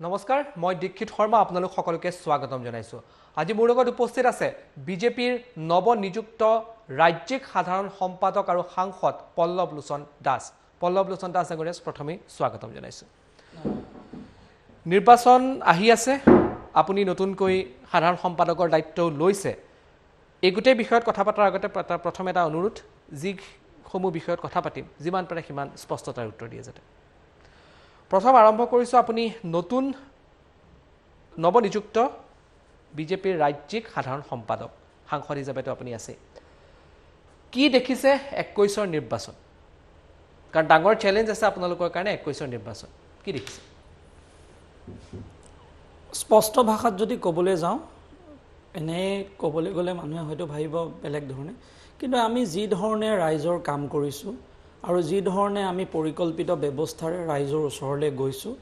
নমস্কাৰ মই দীক্ষিত শৰ্মা আপোনালোক সকলোকে স্বাগতম জনাইছো আজি মোৰ লগত উপস্থিত আছে বিজেপিৰ নৱনিযুক্ত ৰাজ্যিক সাধাৰণ সম্পাদক আৰু সাংসদ পল্লৱ লোচন দাস ডাঙৰীয়া প্ৰথমে স্বাগতম জনাইছো নিৰ্বাচন আহি আছে আপুনি নতুনকৈ সাধাৰণ সম্পাদকৰ দায়িত্ব লৈছে এই গোটেই বিষয়ত কথা পাতাৰ আগতে প্ৰথম এটা অনুৰোধ যি সমূহ বিষয়ত কথা পাতিম যিমান পাৰে সিমান স্পষ্টতাৰ উত্তৰ দিয়ে যাতে প্ৰথম আৰম্ভ কৰিছো আপুনি নতুন নৱনিযুক্ত বিজেপিৰ ৰাজ্যিক সাধাৰণ সম্পাদক সাংসদ হিচাপে আপুনি আছে কি দেখিছে 21ৰ নিৰ্বাচন কাৰণ ডাঙৰ চ্যালেঞ্জ আছে আপোনালোকৰ কাৰণে 21ৰ নিৰ্বাচন কি দেখিছে স্পষ্ট ভাষাত যদি ক'বলৈ যাওঁ এনে ক'বলৈ গ'লে মানুহে হয়তো ভাবিব বেলেগ ধৰণে কিন্তু আমি যি ধৰণে ৰাইজৰ কাম কৰিছোঁ আৰু যি ধৰণে আমি পৰিকল্পিত ব্যৱস্থাৰে ৰাইজৰ ওচৰলৈ গৈছোঁ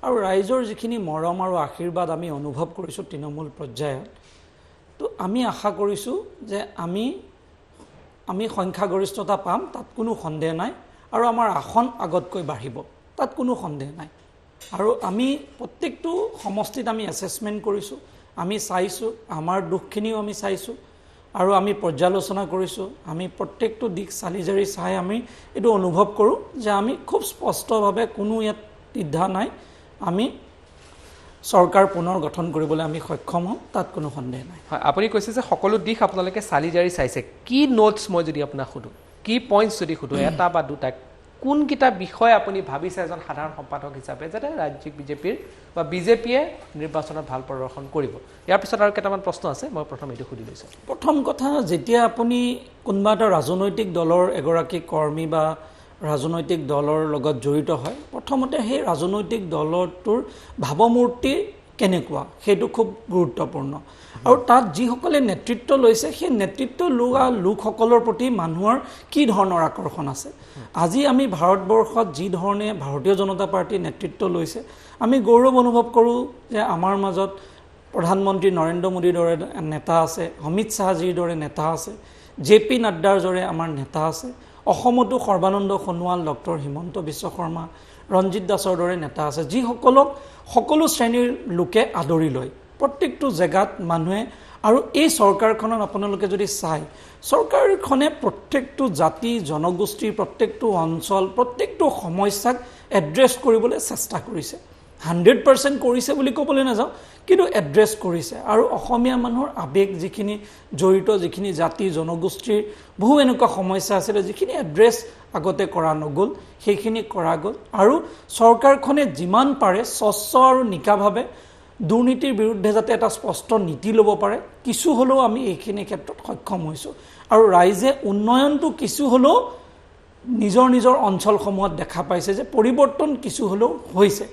আৰু ৰাইজৰ যিখিনি মৰম আৰু আশীৰ্বাদ আমি অনুভৱ কৰিছোঁ তৃণমূল পৰ্যায়ত তো আমি আশা কৰিছোঁ যে আমি সংখ্যাগৰিষ্ঠতা পাম তাত কোনো সন্দেহ নাই আৰু আমাৰ আসন আগতকৈ বাঢ়িব তাত কোনো সন্দেহ নাই আৰু আমি প্ৰত্যেকটো সমষ্টিত আমি এছেছমেণ্ট কৰিছোঁ আমি চাইছোঁ আমাৰ দুখখিনিও আমি চাইছোঁ আৰু আমি পৰ্যালোচনা কৰিছোঁ আমি প্ৰত্যেকটো দিশ চালি জাৰি চাই আমি এইটো অনুভৱ কৰোঁ যে আমি খুব স্পষ্টভাৱে কোনো ইয়াত দ্বিধা নাই আমি চৰকাৰ পুনৰ গঠন কৰিবলৈ আমি সক্ষম হ'ম তাত কোনো সন্দেহ নাই হয় আপুনি কৈছে যে সকলো দিশ আপোনালোকে চালি জাৰি চাইছে কি নোটছ মই যদি আপোনাক সুধো কি পইণ্টছ যদি সুধো এটা বা দুটা কোনকেইটা বিষয় আপুনি ভাবিছে এজন সাধাৰণ সম্পাদক হিচাপে যাতে ৰাজ্যিক বিজেপিৰ বা বিজেপিয়ে নিৰ্বাচনত ভাল প্ৰদৰ্শন কৰিব ইয়াৰ পিছত আৰু কেইটামান প্ৰশ্ন আছে মই প্ৰথম এইটো সুধি লৈছোঁ প্ৰথম কথা যেতিয়া আপুনি কোনোবা এটা ৰাজনৈতিক দলৰ এগৰাকী কৰ্মী বা ৰাজনৈতিক দলৰ লগত জড়িত হয় প্ৰথমতে সেই ৰাজনৈতিক দলটোৰ ভাৱমূৰ্তি কেনেকুৱা সেইটো খুব গুৰুত্বপূৰ্ণ আৰু তাত যিসকলে নেতৃত্ব লৈছে সেই নেতৃত্ব লোৱা লোকসকলৰ প্ৰতি মানুহৰ কি ধৰণৰ আকৰ্ষণ আছে আজি আমি ভাৰতবৰ্ষত যি ধৰণে ভাৰতীয় জনতা পাৰ্টীৰ নেতৃত্ব লৈছে আমি গৌৰৱ অনুভৱ কৰোঁ যে আমাৰ মাজত প্ৰধানমন্ত্ৰী নৰেন্দ্ৰ মোদীৰ দৰে নেতা আছে অমিত শ্বাহজীৰ দৰে নেতা আছে JP নাড্ডাৰ দৰে আমাৰ নেতা আছে অসমতো সৰ্বানন্দ সোণোৱাল ডক্টৰ হিমন্ত বিশ্ব শৰ্মা ৰঞ্জিত দাসৰ দৰে নেতা আছে যিসকলক সকলো শ্ৰেণীৰ লোকে আদৰি লয় প্ৰত্যেকটো জেগাত মানুহে আৰু এই চৰকাৰখনত আপোনালোকে যদি চাই চৰকাৰখনে প্ৰত্যেকটো জাতি জনগোষ্ঠীৰ প্ৰত্যেকটো অঞ্চল প্ৰত্যেকটো সমস্যাক এড্ৰেছ কৰিবলৈ চেষ্টা কৰিছে 100% কৰিছে বুলি ক'বলৈ নাযাওঁ কিন্তু এড্ৰেছ কৰিছে আৰু অসমীয়া মানুহৰ আবেগ যিখিনি জড়িত যিখিনি জাতি জনগোষ্ঠীৰ বহু এনেকুৱা সমস্যা আছিলে যিখিনি এড্ৰেছ আগতে কৰা নগ'ল সেইখিনি কৰা গ'ল আৰু চৰকাৰখনে যিমান পাৰে স্বচ্ছ আৰু নিকাভাৱে দুৰ্নীতিৰ বিৰুদ্ধে যাতে এটা স্পষ্ট নীতি ল'ব পাৰে কিছু হ'লেও আমি এইখিনি ক্ষেত্ৰত সক্ষম হৈছোঁ আৰু ৰাইজে উন্নয়নটো কিছু হ'লেও নিজৰ নিজৰ অঞ্চলসমূহত দেখা পাইছে যে পৰিৱৰ্তন কিছু হ'লেও হৈছে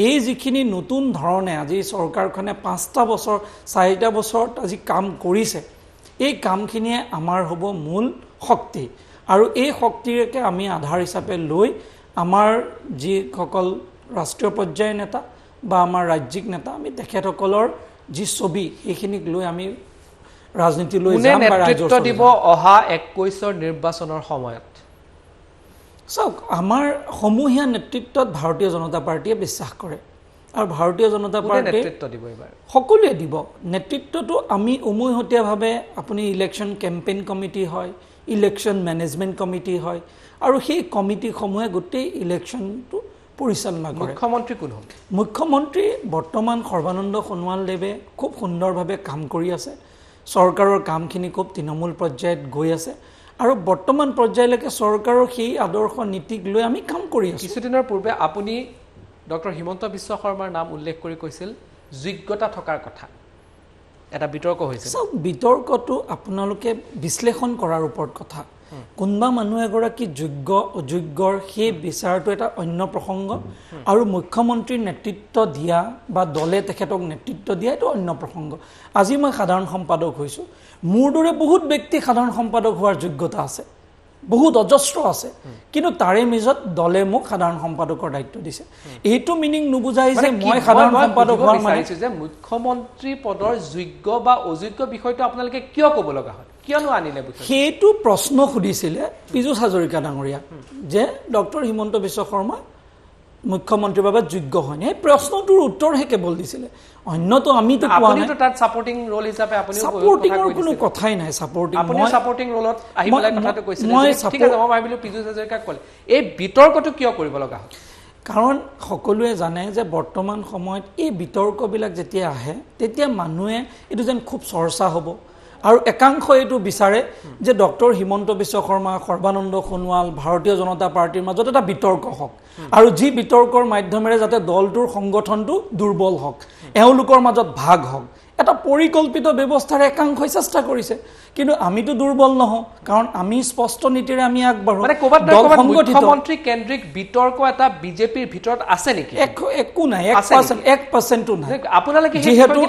এই যিখিনি নতুন ধৰণে আজি চৰকাৰখনে 5টা বছৰ 4টা বছৰত আজি কাম কৰিছে এই কামখিনিয়ে আমাৰ হ'ব মূল শক্তি আৰু এই শক্তিকে আমি আধাৰ হিচাপে লৈ আমাৰ যিসকল ৰাষ্ট্ৰীয় পৰ্যায়ৰ নেতা বা আমাৰ ৰাজ্যিক নেতা আমি তেখেতসকলৰ যি ছবি এইখিনিক লৈ আমি ৰাজনীতিলৈ যাম বা নেতৃত্ব দিব অহা 21ৰ নিৰ্বাচনৰ সময়ত চাওক আমাৰ সমূহীয়া নেতৃত্বত ভাৰতীয় জনতা পাৰ্টীয়ে বিশ্বাস কৰে আৰু ভাৰতীয় জনতা পাৰ্টীয়ে নেতৃত্ব দিব এবাৰ সকলোৱে দিব নেতৃত্বটো আমি উমৈহতীয়াভাৱে আপুনি ইলেকশ্যন কেম্পেইন কমিটি হয় ইলেকশ্যন মেনেজমেণ্ট কমিটি হয় আৰু সেই কমিটিসমূহে গোটেই ইলেকশ্যনটো পৰিচালনা কৰে মুখ্যমন্ত্ৰী কোন হ'ব মুখ্যমন্ত্ৰী বৰ্তমান সৰ্বানন্দ সোণোৱালদেৱে খুব সুন্দৰভাৱে কাম কৰি আছে চৰকাৰৰ কামখিনি খুব তৃণমূল পৰ্যায়ত গৈ আছে আৰু বৰ্তমান পৰ্যায়লৈকে চৰকাৰৰ সেই আদৰ্শ নীতিক লৈ আমি কাম কৰি আছোঁ কিছুদিনৰ পূৰ্বে আপুনি ডক্টৰ হিমন্ত বিশ্ব শৰ্মাৰ নাম উল্লেখ কৰি কৈছিল যোগ্যতা থকাৰ কথা এটা বিতৰ্ক হৈছিল চাওক বিতৰ্কটো আপোনালোকে বিশ্লেষণ কৰাৰ ওপৰত কথা কোনোবা মানুহ এগৰাকী যোগ্য অযোগ্যৰ সেই বিচাৰটো এটা অন্য প্ৰসংগ আৰু মুখ্যমন্ত্ৰীৰ নেতৃত্ব দিয়া বা দলে তেখেতক নেতৃত্ব দিয়া এইটো অন্য প্ৰসংগ আজি মই সাধাৰণ সম্পাদক হৈছোঁ মোৰ দৰে বহুত ব্যক্তি সাধাৰণ সম্পাদক হোৱাৰ যোগ্যতা আছে বহুত অজস্ৰ আছে কিন্তু তাৰে মাজত দলে মোক সাধাৰণ সম্পাদকৰ দায়িত্ব দিছে এইটো মিনিং নুবুজায় যে মই সাধাৰণ সম্পাদক হোৱাৰ মানে যে মুখ্যমন্ত্ৰী পদৰ যোগ্য বা অযোগ্য বিষয়টো আপোনালোকে কিয় ক'ব লগা হয় কিয়নো আনিলে সেইটো প্ৰশ্ন সুধিছিলে পীযুষ হাজৰিকা ডাঙৰীয়া যে ডক্টৰ হিমন্ত বিশ্ব শৰ্মা মুখ্যমন্ত্ৰীৰ বাবে যোগ্য হয়নে এই প্ৰশ্নটোৰ উত্তৰহে কেৱল দিছিলে অন্যতো আমিতো কোৱা নাই আপুনিতো তাত সাপোৰ্টিং ৰোল হিচাপে আপুনি সাপোৰ্টিংৰ কোনো কথাই নাই সাপোৰ্টিং আপুনি সাপোৰ্টিং ৰোলত আহি পেলাই কথাটো কৈছিল ঠিক আছে মই ভাবিলো পীযুষ হাজৰিকাক ক'লে এই বিতৰ্কটো কিয় কৰিব লগা হয় কাৰণ সকলোৱে জানে যে বৰ্তমান সময়ত এই বিতৰ্কবিলাক যেতিয়া আহে তেতিয়া মানুহে এইটো যেন খুব চৰ্চা হ'ব আৰু একাংশ এইটো বিচাৰে যে ডক্টৰ হিমন্ত বিশ্ব শৰ্মা সৰ্বানন্দ সোণোৱাল ভাৰতীয় জনতা পাৰ্টিৰ মাজত এটা বিতৰ্ক হওক আৰু যি বিতৰ্কৰ মাধ্যমেৰে যাতে দলটোৰ সংগঠনটো দুৰ্বল হওক এওঁলোকৰ মাজত ভাগ হওক এটা পৰিকল্পিত ব্যৱস্থাৰে একাংশই চেষ্টা কৰিছে কিন্তু আমিতো দুৰ্বল নহওঁ কাৰণ আমি স্পষ্ট নীতিৰে আমি আগবাঢ়ো মানে ক'ৰবাত মুখ্যমন্ত্ৰী কেন্দ্ৰিক বিতৰ্ক এটা বিজেপিৰ ভিতৰত আছে নেকি একো নাই 1% নাই আপোনালোকে যিহেতু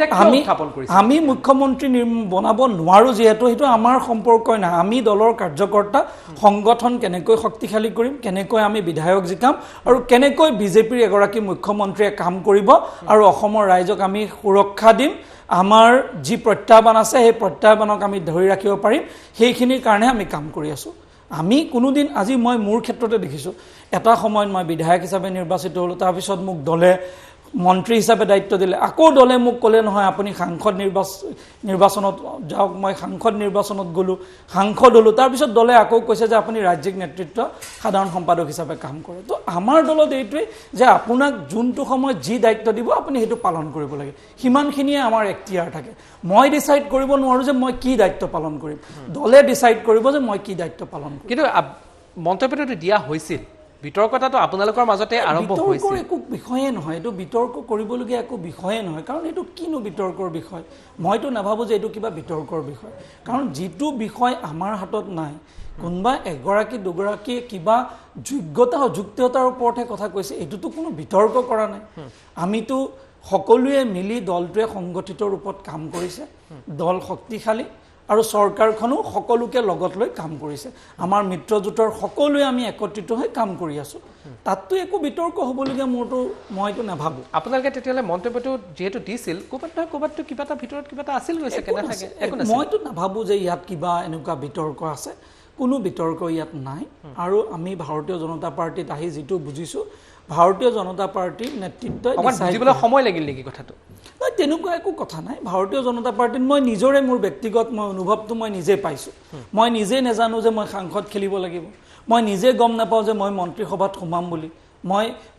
আমি মুখ্যমন্ত্ৰী বনাব নোৱাৰো যিহেতু সেইটো আমাৰ সম্পৰ্কই নাই আমি দলৰ কাৰ্যকৰ্তা সংগঠন কেনেকৈ শক্তিশালী কৰিম কেনেকৈ আমি বিধায়ক জিকাম আৰু কেনেকৈ বিজেপিৰ এগৰাকী মুখ্যমন্ত্ৰীয়ে কাম কৰিব আৰু অসমৰ ৰাইজক আমি সুৰক্ষা দিম আমাৰ যি প্ৰত্যাহ্বান আছে সেই প্ৰত্যাহ্বানক আমি ধৰি ৰাখিব পাৰিম সেইখিনিৰ কাৰণে আমি কাম কৰি আছো আমি কোনোদিন আজি মই মোৰ ক্ষেত্ৰতে দেখিছোঁ এটা সময়ত মই বিধায়ক হিচাপে নিৰ্বাচিত হ'লোঁ তাৰপিছত মোক দলে মন্ত্ৰী হিচাপে দায়িত্ব দিলে আকৌ দলে মোক ক'লে নহয় আপুনি সাংসদ নিৰ্বাচনত যাওক মই সাংসদ নিৰ্বাচনত গ'লোঁ সাংসদ হ'লোঁ তাৰপিছত দলে আকৌ কৈছে যে আপুনি ৰাজ্যিক নেতৃত্ব সাধাৰণ সম্পাদক হিচাপে কাম কৰে তো আমাৰ দলত এইটোৱে যে আপোনাক যোনটো সময়ত যি দায়িত্ব দিব আপুনি সেইটো পালন কৰিব লাগে সিমানখিনিয়ে আমাৰ এখতিয়াৰ থাকে মই ডিচাইড কৰিব নোৱাৰোঁ যে মই কি দায়িত্ব পালন কৰিম দলে ডিচাইড কৰিব যে মই কি দায়িত্ব পালন কৰিম কিন্তু মন্তব্যটো দিয়া হৈছিল বিতৰ্কতাটো আপোনালোকৰ মাজতে আৰম্ভ হৈছিল বিতৰ্কৰ একো বিষয়ে নহয় এইটো বিতৰ্ক কৰিবলগীয়া একো বিষয়ে নহয় কাৰণ এইটো কিনো বিতৰ্কৰ বিষয় মইতো নাভাবোঁ যে এইটো কিবা বিতৰ্কৰ বিষয় কাৰণ যিটো বিষয় আমাৰ হাতত নাই কোনোবা এগৰাকী দুগৰাকীয়ে কিবা যোগ্যতা অযোগ্যতাৰ ওপৰতহে কথা কৈছে এইটোতো কোনো বিতৰ্ক কৰা নাই আমিতো সকলোৱে মিলি দলটোৱে সংগঠিত ৰূপত কাম কৰিছে দল শক্তিশালী আৰু চৰকাৰখনো সকলোকে লগত লৈ কাম কৰিছে আমাৰ মিত্ৰজোঁটৰ সকলোৱে আমি একত্ৰিত হৈ কাম কৰি আছো তাততো একো বিতৰ্ক হ'বলগীয়া মইতো নাভাবোঁ আপোনালোকে তেতিয়াহ'লে মন্তব্যটো যিহেতু দিছিল ক'ৰবাততো কিবা এটা ভিতৰত কিবা এটা আছিল গৈছে কেনে থাকে মইতো নাভাবোঁ যে ইয়াত কিবা এনেকুৱা বিতৰ্ক আছে কোনো বিতৰ্ক ইয়াত নাই আৰু আমি ভাৰতীয় জনতা পাৰ্টিত আহি যিটো বুজিছোঁ ভাৰতীয় জনতা পাৰ্টিৰ নেতৃত্বই বুজিবলৈ সময় লাগিল নেকি কথাটো তেনেকুৱা একো কথা নাই ভাৰতীয় জনতা পাৰ্টিত মই নিজৰে মোৰ ব্যক্তিগত মই অনুভৱটো মই নিজে পাইছোঁ মই নিজে নাজানো যে মই সাংসদ খেলিব লাগিব মই নিজে গম নাপাওঁ যে মই মন্ত্ৰীসভাত সোমাম বুলি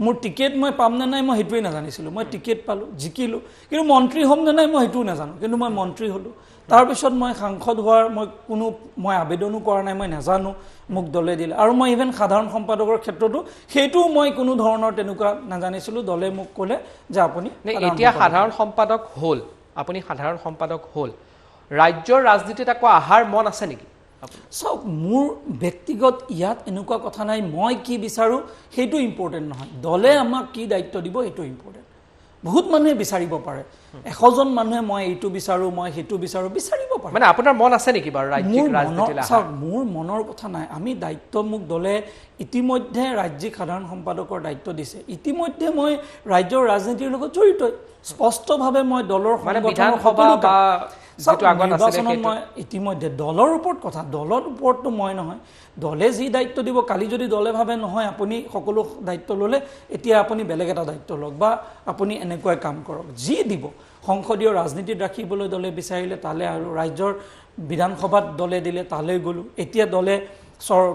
মোৰ টিকেট মই পাম নে নাই মই সেইটোৱে নাজানিছিলোঁ মই টিকেট পালোঁ জিকিলোঁ কিন্তু মন্ত্ৰী হ'ম নে নাই মই সেইটোও নাজানো কিন্তু মই মন্ত্ৰী হ'লোঁ তাৰপিছত মই সাংসদ হোৱাৰ মই আবেদনো কৰা নাই মই নাজানো মোক দলে দিলে আৰু মই ইভেন সাধাৰণ সম্পাদকৰ ক্ষেত্ৰতো সেইটোও মই কোনো ধৰণৰ তেনেকুৱা নাজানিছিলোঁ দলে মোক ক'লে যে আপুনি এতিয়া সাধাৰণ সম্পাদক হ'ল আপুনি সাধাৰণ সম্পাদক হ'ল ৰাজ্যৰ ৰাজনীতিত আকৌ আহাৰ মন আছে নেকি চাওক মোৰ ব্যক্তিগত ইয়াত এনেকুৱা কথা নাই মই কি বিচাৰোঁ সেইটো ইম্পৰ্টেণ্ট নহয় দলে আমাক কি দায়িত্ব দিব সেইটো ইম্পৰ্টেণ্ট বহুত মানুহে বিচাৰিব পাৰে 100জন মানুহে মই এইটো বিচাৰোঁ মই সেইটো বিচাৰিব পাৰে মানে আপোনাৰ মন আছে নেকি বাৰু ৰাজ্যিক ৰাজনীতিলৈ চাওক মোৰ মনৰ কথা নাই আমি দায়িত্ব মোক দলে ইতিমধ্যে ৰাজ্যিক সাধাৰণ সম্পাদকৰ দায়িত্ব দিছে ইতিমধ্যে মই ৰাজ্যৰ ৰাজনীতিৰ লগত জড়িত স্পষ্টভাৱে মই দলৰ সংগঠনৰ সভা বা নিৰ্বাচনত মই ইতিমধ্যে দলৰ ওপৰত কথা দলৰ ওপৰততো মই নহয় দলে যি দায়িত্ব দিব কালি যদি দলে ভাবে নহয় আপুনি সকলো দায়িত্ব ল'লে এতিয়া আপুনি বেলেগ এটা দায়িত্ব লওক বা আপুনি এনেকুৱাই কাম কৰক যি দিব সংসদীয় ৰাজনীতিত ৰাখিবলৈ দলে বিচাৰিলে তালে আৰু ৰাজ্যৰ বিধানসভাত দলে দিলে তালৈ গ'লোঁ এতিয়া দলে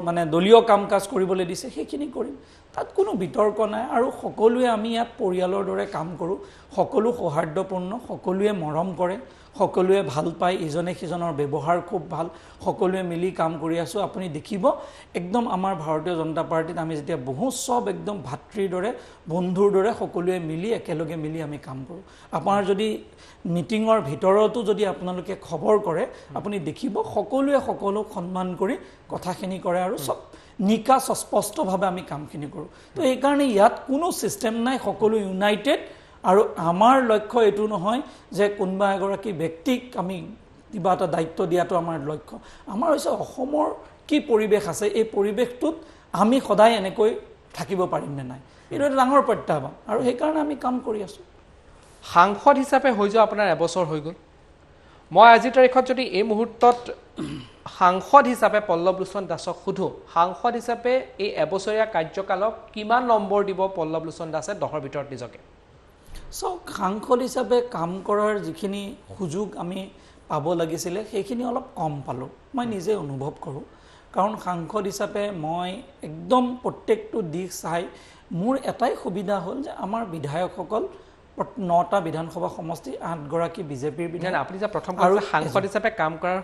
মানে দলীয় কাম কাজ কৰিবলৈ দিছে সেইখিনি কৰিম তাত কোনো বিতৰ্ক নাই আৰু সকলোৱে আমি ইয়াত পৰিয়ালৰ দৰে কাম কৰোঁ সকলো সৌহাৰ্দ্যপূৰ্ণ সকলোৱে মৰম কৰে সকলোৱে ভাল পায় ইজনে সিজনৰ ব্যৱহাৰ খুব ভাল সকলোৱে মিলি কাম কৰি আছোঁ আপুনি দেখিব একদম আমাৰ ভাৰতীয় জনতা পাৰ্টিত আমি যেতিয়া বহু সব একদম ভাতৃৰ দৰে বন্ধুৰ দৰে সকলোৱে মিলি একেলগে মিলি আমি কাম কৰোঁ আপোনাৰ যদি মিটিঙৰ ভিতৰতো যদি আপোনালোকে খবৰ কৰে আপুনি দেখিব সকলোৱে সকলোক সন্মান কৰি কথাখিনি কৰে আৰু সব নিকাচ স্পষ্টভাৱে আমি কামখিনি কৰোঁ তো এইকাৰণে ইয়াত কোনো ছিষ্টেম নাই সকলো ইউনাইটেড আৰু আমাৰ লক্ষ্য এইটো নহয় যে কোনোবা এগৰাকী ব্যক্তিক আমি কিবা এটা দায়িত্ব দিয়াটো আমাৰ লক্ষ্য আমাৰ হৈছে অসমৰ কি পৰিৱেশ আছে এই পৰিৱেশটোত আমি সদায় এনেকৈ থাকিব পাৰিম নে নাই এইটো এটা ডাঙৰ প্ৰত্যাহ্বান আৰু সেইকাৰণে আমি কাম কৰি আছোঁ সাংসদ হিচাপে হৈ যোৱা আপোনাৰ এবছৰ হৈ গ'ল মই আজিৰ তাৰিখত যদি এই মুহূৰ্তত সাংসদ হিচাপে পল্লৱলোচন দাসক সোধো, সাংসদ হিচাপে এই এবছৰীয়া কাৰ্যকালক কিমান নম্বৰ দিব পল্লৱলোচন দাসে 10ৰ ভিতৰত নিজকে? চাওক, সাংসদ হিচাপে কাম কৰাৰ যিখিনি সুযোগ আমি পাব লাগিছিলে সেইখিনি অলপ কম পালোঁ, মই নিজে অনুভৱ কৰোঁ। কাৰণ সাংসদ হিচাপে মই একদম প্ৰত্যেকটো দিশ চাই মোৰ এটাই সুবিধা হ'ল যে আমাৰ বিধায়কসকল 9টা বিধানসভা সমষ্টি 8গৰাকী বিজেপিৰ বিধায়ক। আপুনি যে প্ৰথম আৰু সাংসদ হিচাপে কাম কৰাৰ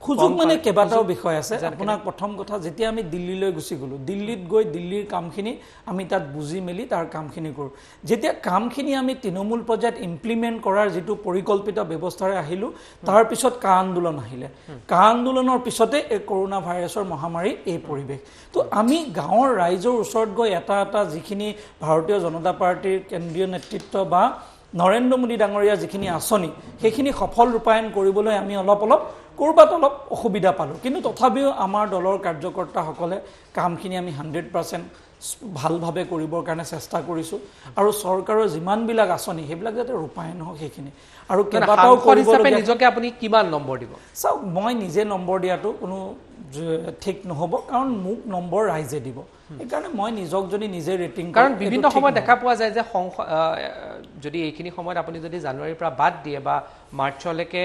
সুযোগ মানে কেইবাটাও বিষয় আছে। আপোনাক প্ৰথম কথা, যেতিয়া আমি দিল্লীলৈ গুচি গ'লোঁ, দিল্লীত গৈ দিল্লীৰ কামখিনি আমি তাত বুজি মেলি তাৰ কামখিনি কৰোঁ। যেতিয়া কামখিনি আমি তৃণমূল পৰ্যায়ত ইমপ্লিমেণ্ট কৰাৰ যিটো পৰিকল্পিত ব্যৱস্থাৰে আহিলোঁ, তাৰপিছত কা আন্দোলন আহিলে। কা আন্দোলনৰ পিছতে এই কৰোণা ভাইৰাছৰ মহামাৰীৰ এই পৰিৱেশ। তো আমি গাঁৱৰ ৰাইজৰ ওচৰত গৈ এটা এটা যিখিনি ভাৰতীয় জনতা পাৰ্টীৰ কেন্দ্ৰীয় নেতৃত্ব বা নৰেন্দ্ৰ মোদী ডাঙৰীয়াৰ যিখিনি আঁচনি সেইখিনি সফল ৰূপায়ণ কৰিবলৈ আমি অলপ ক'ৰবাত অলপ অসুবিধা পালোঁ। কিন্তু তথাপিও আমাৰ দলৰ কাৰ্যকৰ্তাসকলে কামখিনি আমি 100% ভালভাৱে কৰিবৰ কাৰণে চেষ্টা কৰিছোঁ। আৰু চৰকাৰৰ যিমানবিলাক আঁচনি সেইবিলাক যাতে ৰূপায়ণ হওক সেইখিনি। আৰু কেইবাটাও নিজকে আপুনি কিমান নম্বৰ দিব? চাওক, মই নিজে নম্বৰ দিয়াটো কোনো ঠিক নহ'ব, কাৰণ মোক নম্বৰ ৰাইজে দিব। সেইকাৰণে মই নিজক যদি নিজে ৰেটিং, কাৰণ বিভিন্ন সময়ত দেখা পোৱা যায় যে যদি এইখিনি সময়ত আপুনি যদি জানুৱাৰীৰ পৰা বাদ দিয়ে বা মাৰ্চলৈকে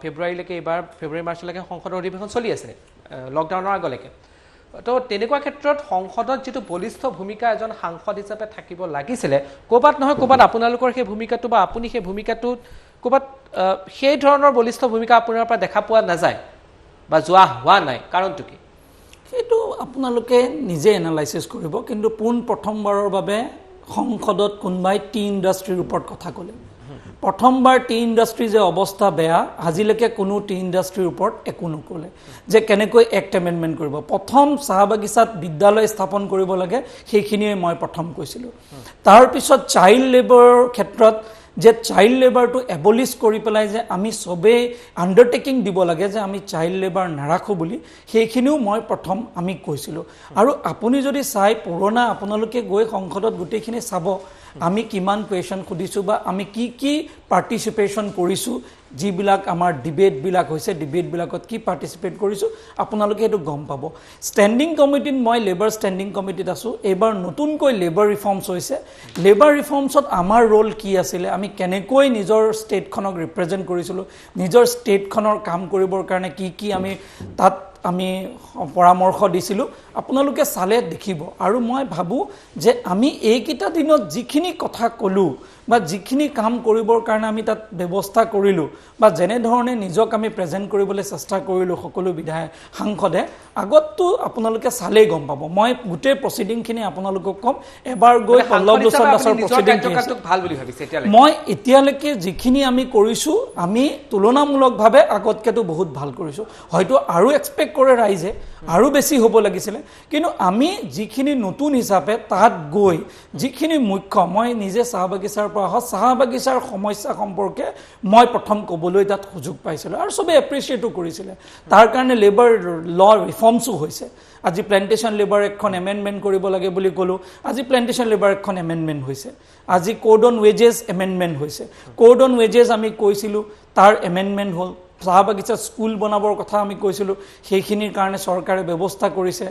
ফেব্ৰুৱাৰীলৈকে, এইবাৰ ফেব্ৰুৱাৰী মাৰ্চলৈকে সংসদৰ অধিৱেশন চলি আছে লকডাউনৰ আগলৈকে, তো তেনেকুৱা ক্ষেত্ৰত সংসদত যিটো বলিষ্ঠ ভূমিকা এজন সাংসদ হিচাপে থাকিব লাগিছিলে, ক'ৰবাত নহয় ক'ৰবাত আপোনালোকৰ সেই ভূমিকাটো বা আপুনি সেই ভূমিকাটোত ক'ৰবাত সেই ধৰণৰ বলিষ্ঠ ভূমিকা আপোনাৰ পৰা দেখা পোৱা নাযায় বা যোৱা হোৱা নাই, কাৰণটো কি? সেইটো আপোনালোকে নিজে এনালাইচিছ কৰিব। কিন্তু প্ৰথমবাৰৰ বাবে সংসদত কোনোবাই টি ইণ্ডাষ্ট্ৰীৰ ওপৰত কথা ক'লে। প্ৰথমবাৰ টি ইণ্ডাষ্ট্ৰী যে অৱস্থা বেয়া, আজিলৈকে কোনো টি ইণ্ডাষ্ট্ৰীৰ ওপৰত একো নক'লে যে কেনেকৈ এক্ট এমেণ্ডমেণ্ট কৰিব। প্ৰথম চাহ বাগিচাত বিদ্যালয় স্থাপন কৰিব লাগে, সেইখিনিয়ে মই প্ৰথম কৈছিলোঁ। তাৰপিছত চাইল্ড লেবাৰৰ ক্ষেত্ৰত যে চাইল্ড লেবাৰটো এবলিছ কৰি পেলাই যে আমি চবেই আণ্ডাৰটেকিং দিব লাগে যে আমি চাইল্ড লেবাৰ নাৰাখোঁ বুলি, সেইখিনিও মই প্ৰথম আমি কৈছিলোঁ। আৰু আপুনি যদি চাই পুৰণা, আপোনালোকে গৈ সংসদত গোটেইখিনি চাব আমি কিমান কুৱেশ্যন সুধিছোঁ বা আমি কি পাৰ্টিচিপেশ্যন কৰিছোঁ, যিবিলাক আমাৰ ডিবেটবিলাক হৈছে, ডিবেটবিলাকত কি পাৰ্টিচিপেট কৰিছোঁ আপোনালোকে সেইটো গম পাব। ষ্টেণ্ডিং কমিটিত, মই লেবাৰ ষ্টেণ্ডিং কমিটিত আছোঁ। এইবাৰ নতুনকৈ লেবাৰ ৰিফৰ্মছ হৈছে। লেবাৰ ৰিফৰ্মছত আমাৰ ৰোল কি আছিলে, আমি কেনেকৈ নিজৰ ষ্টেটখনক ৰিপ্ৰেজেণ্ট কৰিছিলোঁ, নিজৰ ষ্টেটখনৰ কাম কৰিবৰ কাৰণে কি আমি তাত আমি পৰামৰ্শ দিছিলোঁ, আপোনালোকে চালে দেখিব। আৰু মই ভাবোঁ যে আমি এইকেইটা দিনত যিখিনি কথা ক'লোঁ বা যিখিনি কাম কৰিবৰ কাৰণে আমি তাত ব্যৱস্থা কৰিলোঁ বা যেনেধৰণে নিজক আমি প্ৰেজেণ্ট কৰিবলৈ চেষ্টা কৰিলোঁ সকলো সাংসদে, আগততো আপোনালোকে চালেই গম পাব। মই গোটেই প্ৰচিডিংখিনি আপোনালোকক ক'ম। এবাৰ গৈ পল্লৱলোচন দাসৰ প্ৰচিডিং মই এতিয়ালৈকে যিখিনি আমি কৰিছোঁ, আমি তুলনামূলকভাৱে আগতকৈতো বহুত ভাল কৰিছোঁ। হয়তো আৰু এক্সপেক্ট কৰে ৰাইজে, আৰু বেছি হ'ব লাগিছিলে, কিন্তু আমি যিখিনি নতুন হিচাপে তাত গৈ যিখিনি মুখ্য, মই নিজে চাহ বাগিচাৰ পৰা অহা, চাহ বাগিচাৰ সমস্যা সম্পৰ্কে মই প্ৰথম ক'বলৈ তাত সুযোগ পাইছিলোঁ আৰু চবেই এপ্ৰিচিয়েটো কৰিছিলে। তাৰ কাৰণে লেবাৰ ল ৰিফৰ্মছো হৈছে। আজি প্লেণ্টেশ্যন লেবাৰ এক্টখন এমেণ্ডমেণ্ট কৰিব লাগে বুলি ক'লোঁ, আজি প্লেণ্টেশ্যন লেবাৰ এক্টখন এমেণ্ডমেণ্ট হৈছে। আজি কোড অন ৱেজেছ এমেণ্ডমেণ্ট হৈছে। কোড অন ৱেজেছ আমি কৈছিলোঁ, তাৰ এমেণ্ডমেণ্ট হ'ল। চাহ বাগিচাত স্কুল বনাবৰ কথা আমি কৈছিলোঁ, সেইখিনিৰ কাৰণে চৰকাৰে ব্যৱস্থা কৰিছে।